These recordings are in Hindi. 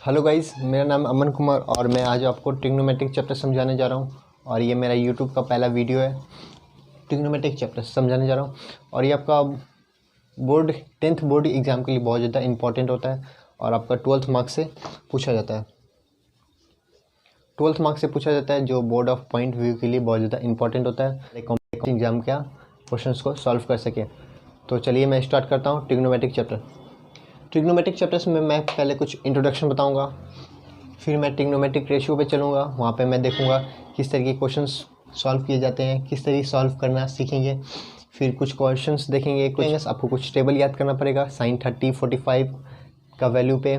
हेलो गाइस, मेरा नाम अमन कुमार और मैं आज आपको ट्रिग्नोमेट्रिक चैप्टर समझाने जा रहा हूँ। और ये मेरा यूट्यूब का पहला वीडियो है। ट्रिग्नोमेट्रिक चैप्टर समझाने जा रहा हूँ और ये आपका 10th बोर्ड एग्ज़ाम के लिए बहुत ज़्यादा इंपॉर्टेंट होता है और आपका 12th मार्क्स से पूछा जाता है। 12th मार्क्स से पूछा जाता है जो बोर्ड ऑफ पॉइंट व्यू के लिए बहुत ज़्यादा इंपॉर्टेंट होता है, कॉम्पिटिटिव एग्जाम का क्वेश्चन को सॉल्व कर सके। तो चलिए मैं स्टार्ट करता हूँ ट्रिग्नोमेट्रिक चैप्टर। ट्रिग्नोमेट्रिक चैप्टर्स में मैं पहले कुछ इंट्रोडक्शन बताऊंगा, फिर मैं ट्रिग्नोमेट्रिक रेशियो पे चलूँगा। वहाँ पे मैं देखूँगा किस तरह के क्वेश्चंस सॉल्व किए जाते हैं, किस तरह सॉल्व करना सीखेंगे। फिर कुछ क्वेश्चंस देखेंगे, कुछ आपको कुछ टेबल याद करना पड़ेगा sin 30 45 का वैल्यू पे।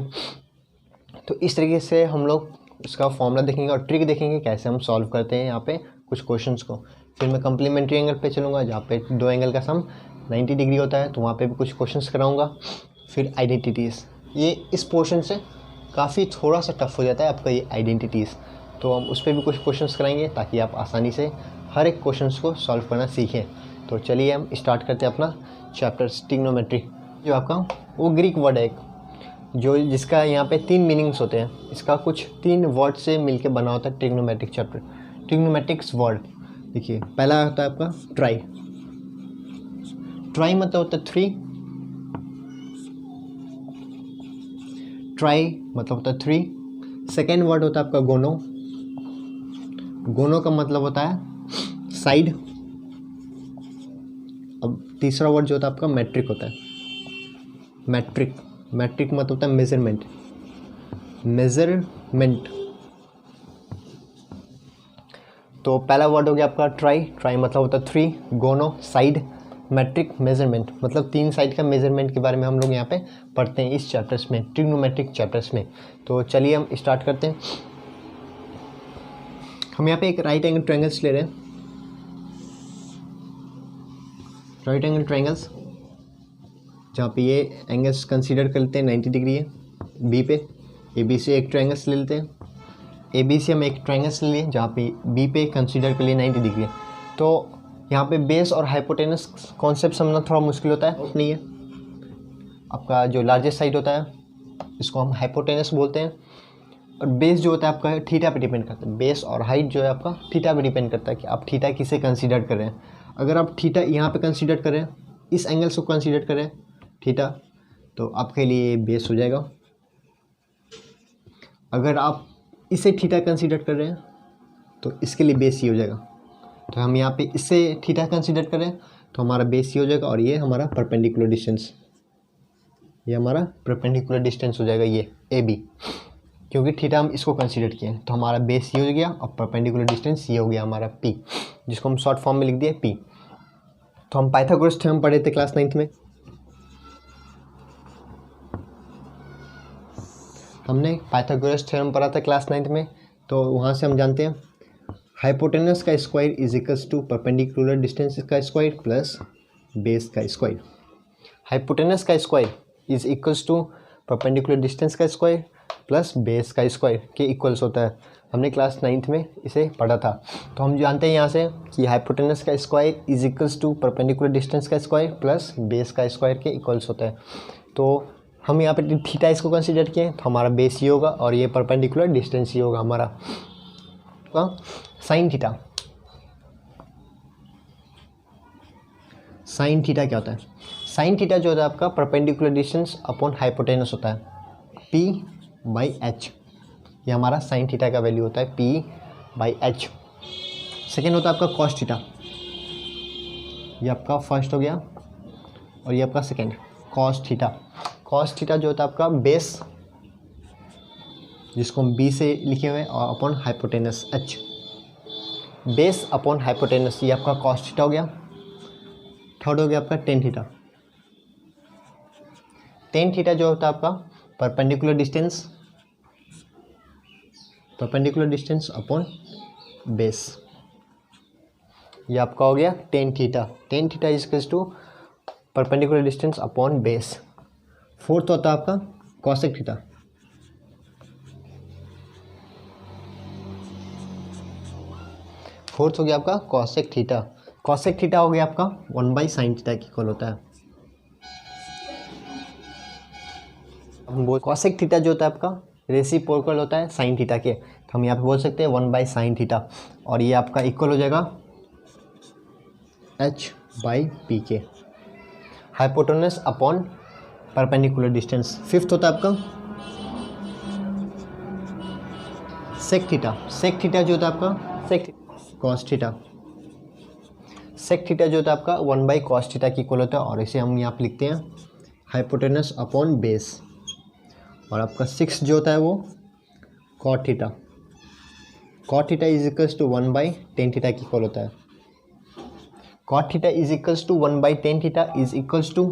तो इस तरीके से हम लोग उसका फॉर्मूला देखेंगे और ट्रिक देखेंगे कैसे हम सॉल्व करते हैं यहाँ पे कुछ क्वेश्चंस को। फिर मैं कम्प्लीमेंट्री एंगल पे चलूँगा जहाँ पे दो एंगल का सम 90 डिग्री होता है, तो वहाँ पे भी कुछ क्वेश्चंस कराऊँगा। फिर आइडेंटिटीज़, ये इस पोर्शन से काफ़ी थोड़ा सा टफ हो जाता है आपका ये आइडेंटिटीज़, तो हम उस पर भी कुछ क्वेश्चंस कराएंगे ताकि आप आसानी से हर एक क्वेश्चंस को सॉल्व करना सीखें। तो चलिए हम स्टार्ट करते हैं अपना चैप्टर ट्रिग्नोमेट्री। जो आपका वो ग्रीक वर्ड है एक, जो जिसका यहाँ पे 3 मीनिंग्स होते हैं। इसका कुछ 3 वर्ड से मिलके बना होता है ट्रिग्नोमेट्रिक चैप्टर। ट्रिग्नोमेट्रिक्स वर्ड देखिए, पहला होता है आपका ट्राई। ट्राई मतलब होता है 3, ट्राई मतलब होता है 3। सेकेंड वर्ड होता है आपका गोनो। गोनो का मतलब होता है साइड। अब तीसरा वर्ड जो होता है आपका मैट्रिक होता है। मैट्रिक मतलब होता है मेजरमेंट। तो पहला वर्ड हो गया आपका ट्राई। ट्राई मतलब होता है 3, गोनो साइड, मैट्रिक मेजरमेंट मतलब 3 साइड का मेजरमेंट के बारे में हम लोग यहाँ पे पढ़ते हैं इस चैप्टर्स में, ट्रिग्नोमेट्रिक चैप्टर्स में। तो चलिए हम स्टार्ट करते हैं। हम यहाँ पे एक राइट एंगल ट्रायंगल्स ले रहे हैं। राइट एंगल ट्रायंगल्स जहाँ पे ये एंगल्स कंसीडर कर लेते हैं 90 डिग्री है बी पे। ए बी से एक ट्रायंगल्स ले लेते हैं। ए बी से हम एक ट्रायंगल्स ले लिए जहाँ पे बी पे कंसीडर कर लिए 90 डिग्री है। तो यहाँ पे बेस और हाइपोटेनस कॉन्सेप्ट समझना थोड़ा मुश्किल होता है, नहीं है। आपका जो लार्जेस्ट साइड होता है इसको हम हाइपोटेनस बोलते हैं, और बेस जो होता है आपका थीटा पे डिपेंड करता है। बेस और हाइट जो है आपका थीटा पे डिपेंड करता है कि आप थीटा किसे कंसीडर कर रहे हैं। अगर आप थीटा यहाँ पे कंसीडर करें, इस एंगल्स को कंसीडर करें थीटा, तो आपके लिए बेस हो जाएगा। अगर आप इसे थीटा कंसीडर कर रहे हैं तो इसके लिए बेस ही हो जाएगा। तो हम यहाँ पे इससे थीटा कंसीडर करें तो हमारा बेस ही हो जाएगा, और ये हमारा परपेंडिकुलर डिस्टेंस, ये हमारा परपेंडिकुलर डिस्टेंस हो जाएगा ये ए बी, क्योंकि थीटा हम इसको कंसीडर किए हैं। तो हमारा बेस ये हो गया और परपेंडिकुलर डिस्टेंस ये हो गया हमारा पी, जिसको हम शॉर्ट फॉर्म में लिख दिए पी। तो हम पाइथागोरस थ्योरम पढ़े थे क्लास 9th में। हमने पाइथागोरस थ्योरम पढ़ा था क्लास 9th में। तो वहाँ से हम जानते हैं हाइपोटेनस का square is equals to perpendicular distance का स्क्वायर प्लस बेस का स्क्वायर। हाइपोटेनस का square is equals to perpendicular distance का स्क्वायर प्लस बेस का स्क्वायर के इक्वल्स होता है। हमने क्लास 9th में इसे पढ़ा था। तो हम जानते हैं यहाँ से कि हाइपोटेनस का square is equals to perpendicular distance का स्क्वायर प्लस बेस का स्क्वायर के इक्वल्स होता है। तो हम यहाँ पे थीटा इसको कंसीडर किए तो हमारा बेस ही होगा और ये परपेंडिकुलर डिस्टेंस ही होगा हमारा। साइन थीटा, साइन थीटा क्या होता है? साइन थीटा जो होता है आपका परपेंडिकुलर डिस्टेंस अपॉन हाइपोटेनस होता है, P/h। ये हमारा साइन थीटा का वैल्यू होता है P/h। सेकेंड होता है आपका कॉस थीटा, ये आपका फर्स्ट हो गया और ये आपका second. Cos theta, cos theta जो होता है आपका बेस, जिसको हम बी से लिखे हुए हैं, और upon hypotenuse h। Base upon hypotenuse, ये आपका कॉस थीटा हो गया। थर्ड हो गया आपका टेन थीटा। टेन थीटा जो होता है आपका परपेंडिकुलर डिस्टेंस अपॉन बेस, ये आपका हो गया tan theta. Tan theta is equals to perpendicular distance upon base. Fourth होता है आपका कॉसेक थीटा। फोर्थ हो गया आपका कॉसेक थीटा। कॉसेक थीटा हो गया आपका 1/sin थीटा की इक्वल होता है। कॉसेक थीटा जो होता है आपका रेसिप्रोकल होता है साइन थीटा के, तो हम यहाँ पे बोल सकते हैं 1/sin थीटा, और ये आपका इक्वल हो जाएगा h/p के, hypotenuse upon perpendicular distance. Fifth होता है आपका सेक थीटा। सेक थीटा जो होता है आपका कॉस थीटा। सेक थीटा जो होता है आपका 1/cos थीटा की इक्वल होता है, और इसे हम यहाँ पे लिखते हैं हाइपोटेनस अपॉन बेस। और आपका सिक्स जो होता है वो cot theta. Cot theta is equals to 1/tan theta की इक्वल होता है। Cot theta is equals to 1/tan theta is equals to,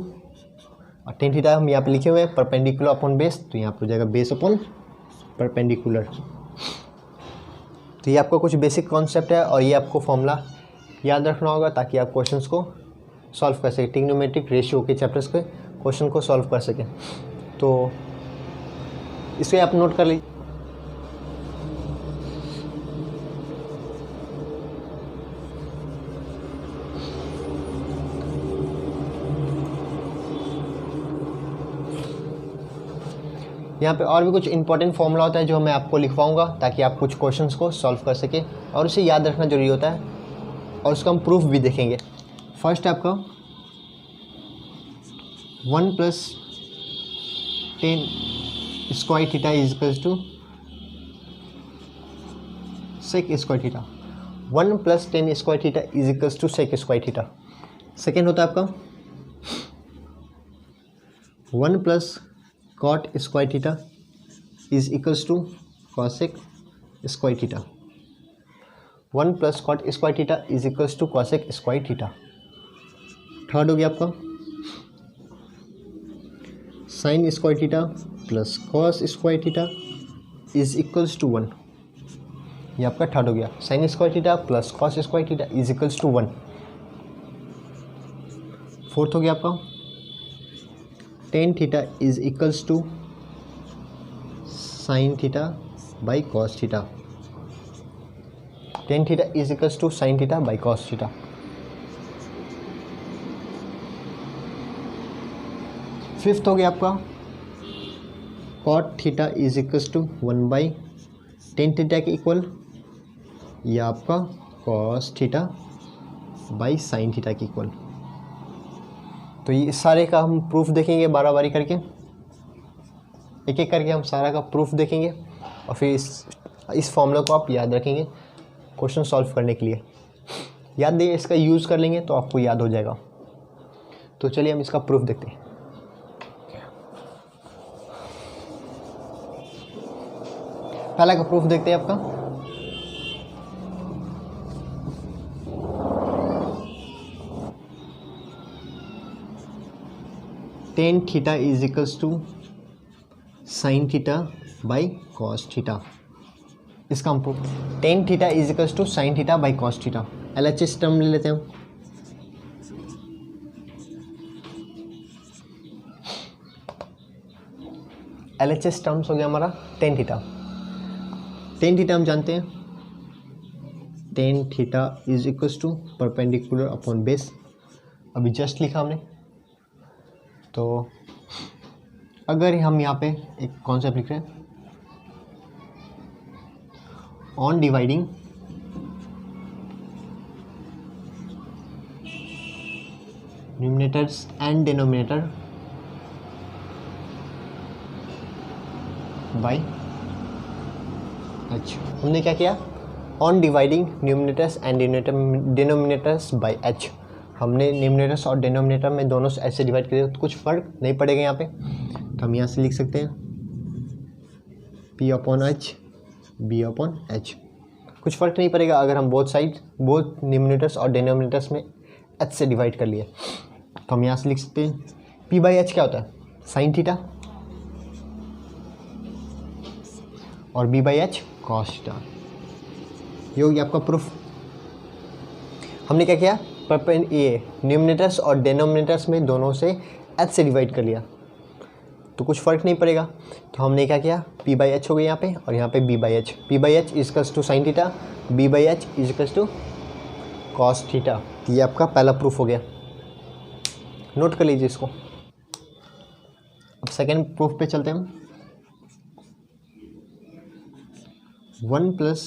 और tan थीटा हम यहाँ पे लिखे हुए हैं परपेंडिकुलर अपॉन बेस, तो यहाँ पे हो जाएगा बेस अपॉन परपेंडिकुलर। तो ये आपका कुछ बेसिक कॉन्सेप्ट है, और ये आपको फॉर्मूला याद रखना होगा ताकि आप क्वेश्चंस को सॉल्व कर सकें, ट्रिग्नोमेट्रिक रेशियो के चैप्टर्स के क्वेश्चन को सॉल्व कर सकें। तो इसको आप नोट कर लीजिए। यहाँ पे और भी कुछ इंपॉर्टेंट फॉर्मूला होता है जो मैं आपको लिखवाऊंगा ताकि आप कुछ क्वेश्चंस को सॉल्व कर सकें, और उसे याद रखना जरूरी होता है, और उसका हम प्रूफ भी देखेंगे। फर्स्ट है आपका 1+tan square theta is equals to sec square theta. 1+tan square theta is equals to sec square theta. Second होता है आपका 1+cot square theta is equals to cosec square theta. 1+cot square theta is equals to cosec square theta. Third हो गया आपका sine square theta plus cos square theta is equals to 1। ये आपका थर्ड हो गया, sine square theta plus cos square theta is equals to 1। Fourth हो गया आपका tan theta is equals to sine theta by cos theta. tan theta is equals to sine theta by cos theta. Fifth हो गया आपका cot theta is equals to 1/tan theta के इक्वल, या आपका cos theta by sine theta के इक्वल। तो ये सारे का हम प्रूफ देखेंगे बारी बारी करके, एक एक करके हम सारा का प्रूफ देखेंगे, और फिर इस फॉर्मूला को आप याद रखेंगे क्वेश्चन सॉल्व करने के लिए। याद दिए, इसका यूज़ कर लेंगे तो आपको याद हो जाएगा। तो चलिए हम इसका प्रूफ देखते हैं। पहला का प्रूफ देखते हैं आपका tan theta is equals to sine theta by cos theta. इसका हम proof tan theta is equals to sine theta by cos theta. LHS term ले लेते हैं हम। LHS टर्म्स हो गया हमारा tan थीटा। tan थीटा हम जानते हैं tan theta is equals to perpendicular upon base, अभी जस्ट लिखा हमने। तो अगर हम यहाँ पे एक कॉन्सेप्ट लिख रहे हैं, on dividing numerators and denominator by h। हमने क्या किया, on dividing numerators and denominators by h। हमने न्यूमरेटर्स और डिनोमिनेटर में दोनों से ऐसे डिवाइड किया तो कुछ फ़र्क नहीं पड़ेगा यहाँ पे, तो हम यहाँ से लिख सकते हैं p/h b/h। कुछ फ़र्क नहीं पड़ेगा अगर हम बोथ न्यूमरेटर्स और डिनोमिनेटर्स में h से डिवाइड कर लिए। तो हम यहाँ से लिख सकते हैं p/h क्या होता है, साइन थीटा, और b/h कॉस थीटा। ये हो गया आपका प्रूफ। हमने क्या किया, ये न्यूमरेटर्स और डिनोमिनेटर्स में दोनों से h से डिवाइड कर लिया तो कुछ फ़र्क नहीं पड़ेगा। तो हमने क्या किया, p/h हो गया यहाँ पे, और यहाँ पे b/h। p/h is equals to sine theta, b/h is equals to cos theta. ये आपका पहला प्रूफ हो गया, नोट कर लीजिए इसको। अब सेकेंड प्रूफ पे चलते हैं हम। 1 plus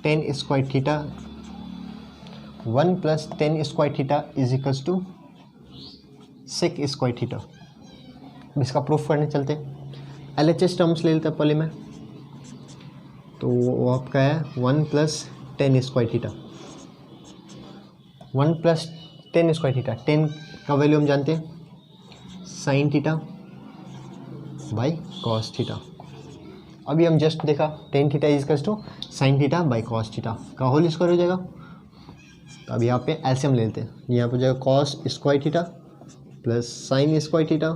10 square theta 1 plus 10 square theta is equals to sec square theta. इसका प्रूफ करने चलते हैं। LHS टर्म्स ले लेते हैं पहले में, तो वो आपका है 1 plus 10 square theta 1 plus 10 square theta 10 का वैल्यू हम जानते हैं sine theta by cos theta. अभी हम जस्ट देखा 10 theta is equals to sine theta by cos theta का होल स्क्वायर हो जाएगा। तो अब यहाँ पे एलसीएम ले लेते हैं। यहाँ पे हो जाएगा cos square theta plus sign square theta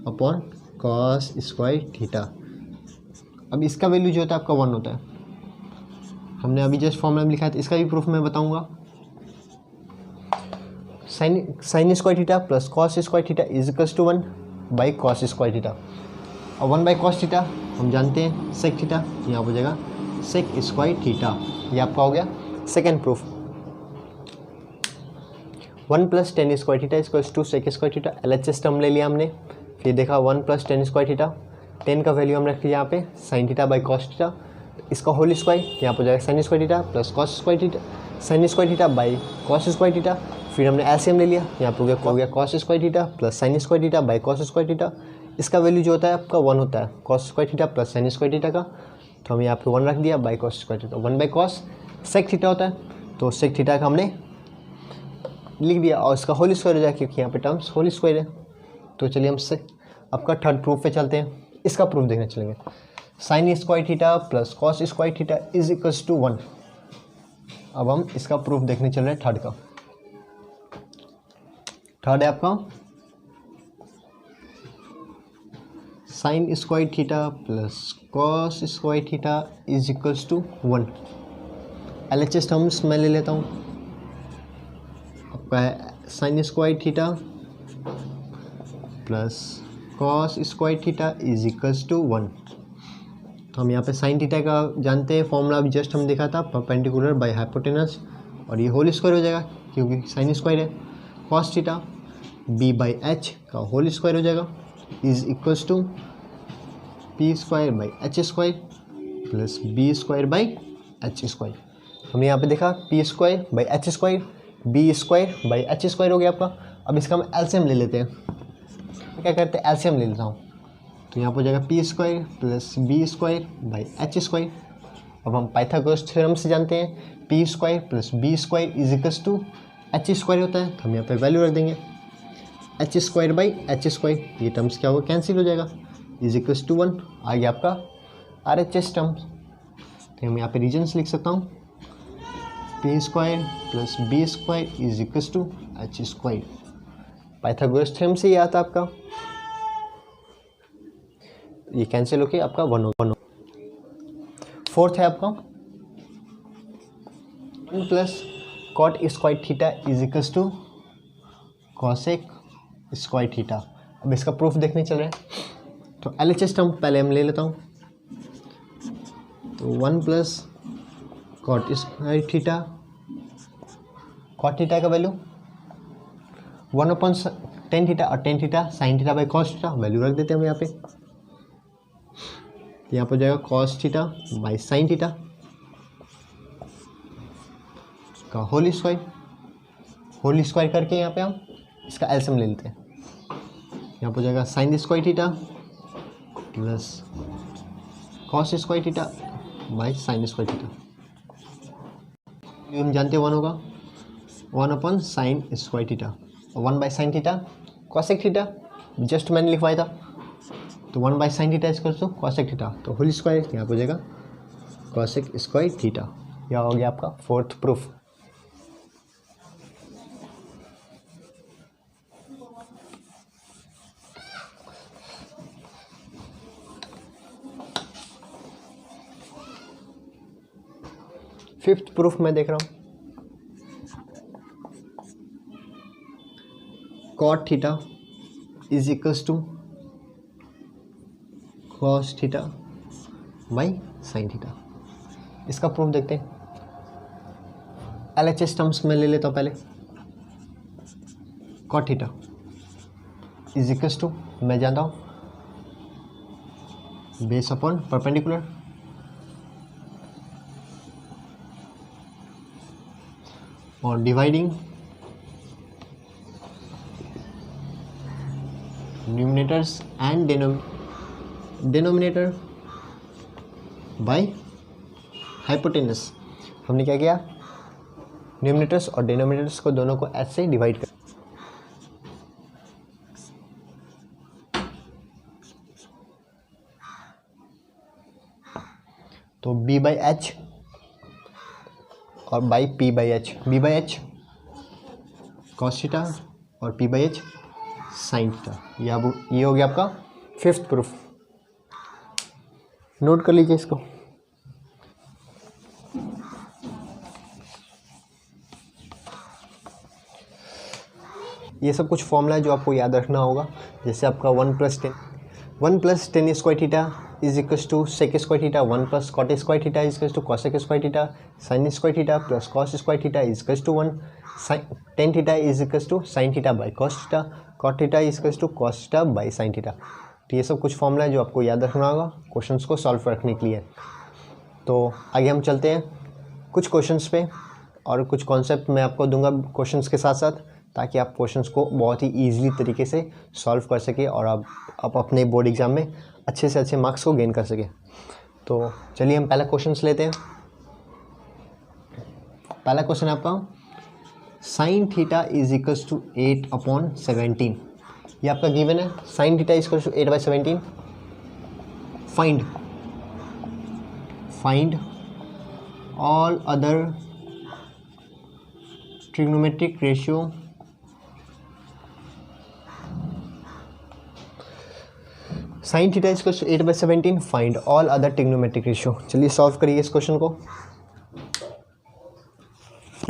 upon cos square theta. अब इसका वैल्यू जो होता है आपका 1 होता है। हमने अभी जस्ट फॉर्मूला में लिखा है, तो इसका भी प्रूफ मैं बताऊंगा। Sine square theta plus cos square theta is equals to 1 by cos square theta. और 1 बाई कॉस थीटा हम जानते हैं सेक थीटा, यहाँ हो जाएगा सेक स्क्वायर थीटा। ये आपका हो गया second proof. 1 plus 10 square theta equals to sec square theta. LHS term ले लिया हमने, फिर देखा 1 प्लस 10 स्क्वायर थीटा 10 का वैल्यू हम रख लिया यहाँ पे sign theta by cos theta. इसका होल स्क्वायर यहाँ पर जाएगा sign square theta plus cos square theta sine square theta by cos square theta. फिर हमने एलसीएम ले लिया, यहाँ पर हो गया cos square theta plus sign square theta by cos square theta. इसका वैल्यू जो होता है आपका 1 होता है cos square theta plus sign square theta का। तो हम यहाँ पे 1 रख दिया by cos square theta. 1 by cos sec theta होता है, तो सेक थीटा का हमने लिख दिया और इसका होल स्क्वायर हो जाए क्योंकि यहाँ पे टर्म्स होल स्क्वायर है। तो चलिए हम से आपका थर्ड प्रूफ पे चलते हैं। इसका प्रूफ देखने चलेंगे। Sine square theta plus cos square theta is equals to 1। अब हम इसका प्रूफ देखने चल रहे हैं थर्ड का। थर्ड है आपका sine square theta plus cos square theta is equals to 1। LHS terms मैं ले लेता हूँ। आपका है sine square theta plus cos square theta is equals to 1। तो हम यहाँ पे साइन थीटा का जानते हैं फॉर्मूला, अभी जस्ट हम देखा था परपेंडिकुलर बाय हाइपोटेनस, और ये होल स्क्वायर हो जाएगा क्योंकि साइन स्क्वायर है। Cos theta b by H का होल स्क्वायर हो जाएगा is equals to P square by H square plus B square by H square. हमने यहाँ पे देखा P square by H square B square by H square हो गया आपका। अब इसका हम एलसीएम ले लेते हैं। क्या करते हैं, एलसीएम ले लेता हूँ। तो यहाँ पर हो जाएगा P square plus B square by H square. अब हम पाइथागोरस थ्योरम से जानते हैं P square plus B square is equals to H square होता है। तो हम यहाँ पे वैल्यू रख देंगे H square by H square. ये टर्म्स क्या होगा, कैंसिल हो जाएगा इज इक्वल्स टू 1। आ गया आपका RHS टर्म्स। तो हम यहाँ पे रीजन्स लिख सकता हूँ P square plus B square is equals to H square. Pythagoras theorem से ये आता आपका, ये कैंसिल होके आपका 1 फोर्थ है आपका 1 plus cot square theta is equals to cosec square theta. अब इसका प्रूफ देखने चल रहे हैं। तो LHS टर्म पहले हम ले लेता हूँ। तो 1 plus cot square theta, cot theta का वैल्यू 1/10 थीटा और 10 theta sine theta by cos theta, value रख देते हैं हम यहाँ पे। यहाँ पर जाएगा cos theta by sine theta का होल स्क्वायर करके यहाँ पे हम इसका एलसीएम ले लेते हैं। यहाँ पर जाएगा sign square theta plus cos square theta by sign square theta. हम जानते हैं 1 होगा 1 साइन स्क्वायर थीटा और 1 by sine theta cosec theta, just मैंने लिखवाया था। तो 1 बाई साइन थीटा इसको तो कॉसेक थीटा, तो होल स्क्वायर यहाँ पर जाएगा कॉसेक स्क्वायर थीटा। यह हो गया आपका फोर्थ प्रूफ। फिफ्थ प्रूफ मैं देख रहा हूँ cot theta is equals to cos theta by sine theta. इसका प्रूफ देखते हैं। LHS टर्म्स में ले लेता हूँ पहले। Cot theta is equals to मैं जानता हूँ बेस अपॉन परपेंडिकुलर, और dividing numerators and denominator by hypotenuse. हमने क्या किया, न्यूमिनेटर्स और डिनोमिनेटर्स को दोनों को एच से डिवाइड कर, तो b बाई एच और by p by H, b by H cos theta और p by h sine theta. ये हो गया आपका फिफ्थ प्रूफ। नोट कर लीजिए इसको। ये सब कुछ फॉर्मूला है जो आपको याद रखना होगा। जैसे आपका 1 plus tan square theta is equals to sec square theta, 1 plus cot square theta is equals to cosec square theta, sine square theta plus cos square theta is equals to 1, tan theta is equals to sine theta by cos theta, cot theta is equals to cos theta by sine theta. तो ये सब कुछ फॉर्मूला है जो आपको याद रखना होगा क्वेश्चंस को सॉल्व रखने के लिए। तो आगे हम चलते हैं कुछ क्वेश्चंस पे, और कुछ कॉन्सेप्ट मैं आपको दूंगा क्वेश्चंस के साथ साथ, ताकि आप क्वेश्चंस को बहुत ही ईजिली तरीके से सॉल्व कर सके और आप अपने बोर्ड एग्जाम में अच्छे से अच्छे मार्क्स को गेन कर सके। तो चलिए हम पहला क्वेश्चन लेते हैं। पहला क्वेश्चन आपका sine theta is equals to 8/17। ये आपका गिवन है, sine theta is equals to 8/17। Find all other trigonometric ratio sine theta is equals to 8/17। Find all other trigonometric ratio. चलिए सॉल्व करिए इस क्वेश्चन को।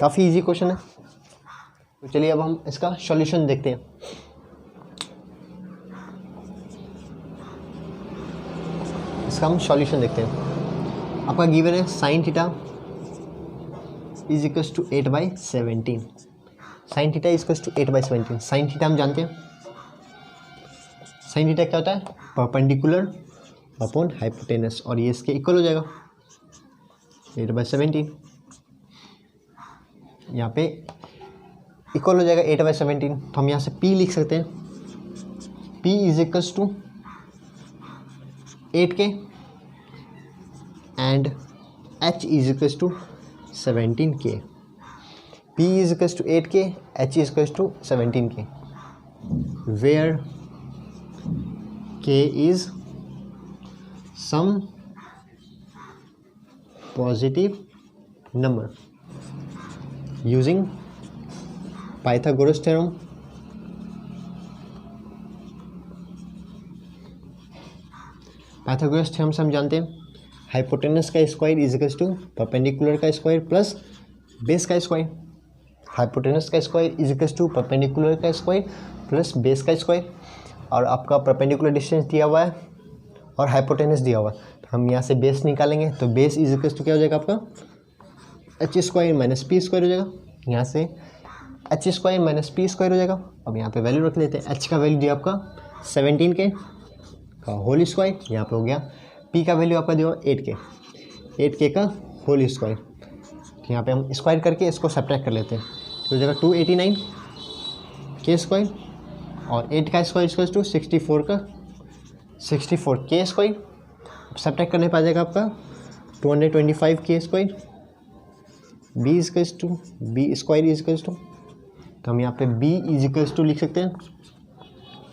काफ़ी इजी क्वेश्चन है। तो चलिए अब हम इसका सॉल्यूशन देखते हैं। इसका हम सॉल्यूशन देखते हैं। आपका गिवन है sine theta is equals to 8/17। Sine theta is equals to 8/17। Sine theta हम जानते हैं, साइन थीटा क्या होता है, परपेंडिकुलर अपॉन हाइपोटेनस, और ये इसके इक्वल हो जाएगा 8/17। यहाँ पे इक्वल हो जाएगा 8/17। तो हम यहाँ से P लिख सकते हैं, P is equals to 8K and H is equals to 17K। P is equals to 8K, H is equals to 17K, where K is some positive number. Using Pythagoras theorem, Pythagoras theorem से हम जानते हैं हाइपोटेनस का square is equals to perpendicular का स्क्वायर प्लस बेस का स्क्वायर। हाइपोटेनस का square is equals to perpendicular का स्क्वायर प्लस बेस का स्क्वायर, और आपका परपेंडिकुलर डिस्टेंस दिया हुआ है और हाइपोटेनस दिया हुआ है। तो हम यहाँ से बेस निकालेंगे, तो बेस इज इक्वल्स टू क्या हो जाएगा आपका H square minus P square हो जाएगा। यहाँ से H square minus P square हो जाएगा। अब यहाँ पे वैल्यू रख लेते हैं। एच का वैल्यू दिया आपका 17K का होल स्क्वायर, यहाँ पे हो गया। पी का वैल्यू आपका दिया 8K का होल स्क्वायर। तो यहाँ पे हम स्क्वायर करके इसको सब्ट्रैक्ट कर लेते हैं, तो हो जाएगा 289K स्क्वायर, और 8 का square equals to 64K square. Subtract करने पर आ जाएगा आपका 225K square. B equals to B square is equals to, तो हम यहाँ पे बी इज इक्वल्स टू लिख सकते हैं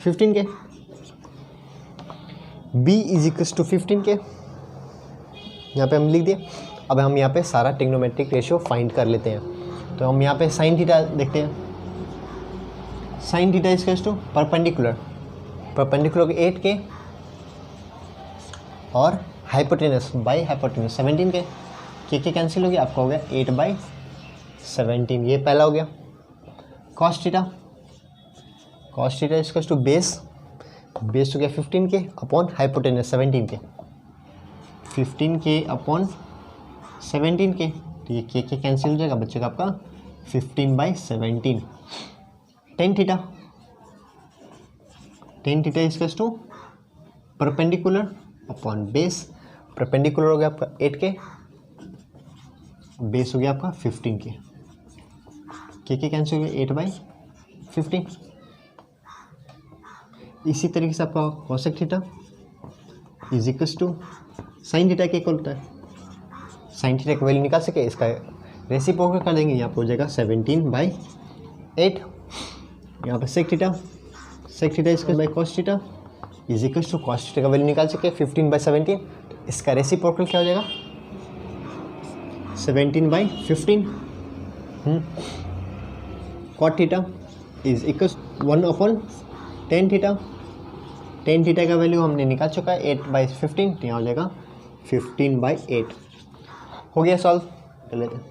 15K। B is equals to 15K यहाँ पे हम लिख दिए। अब हम यहाँ पे सारा ट्रिग्नोमेट्रिक रेशियो फाइंड कर लेते हैं। तो हम यहाँ पे साइन थीटा देखते हैं। Sine theta is equals to perpendicular के 8K और हाइपोटेनस बाई हाइपोटेनस 17K। के कैंसिल हो गया, आपका हो गया 8/17। ये पहला हो गया। Cos theta is equals to base हो गया 15K upon hypotenuse 17K। 15K upon 17K, तो ये के कैंसिल हो जाएगा, बचेगा आपका 15/17। Tan theta is equals to perpendicular upon base, perpendicular हो गया आपका 8 के, बेस हो गया आपका 15 के कैंसिल हो गया 8/15। इसी तरीके से आपका cosec theta is equals to sine theta के इक्वल होता है। साइन थीटा की वैल्यू निकाल सके, इसका रेसिप्रोकल कर देंगे, यहाँ पे हो जाएगा 17/8। यहाँ पे सेक थीटा इसका by cos theta is equals to cos theta का वैल्यू निकाल सके 15/17, इसका रेसिप्रोकल क्या हो जाएगा 17/15। Cot theta is equals 1/tan theta, tan theta का वैल्यू हमने निकाल चुका है 8/15, तो यहाँ हो जाएगा 15/8। हो गया सॉल्व, कर लेते हैं।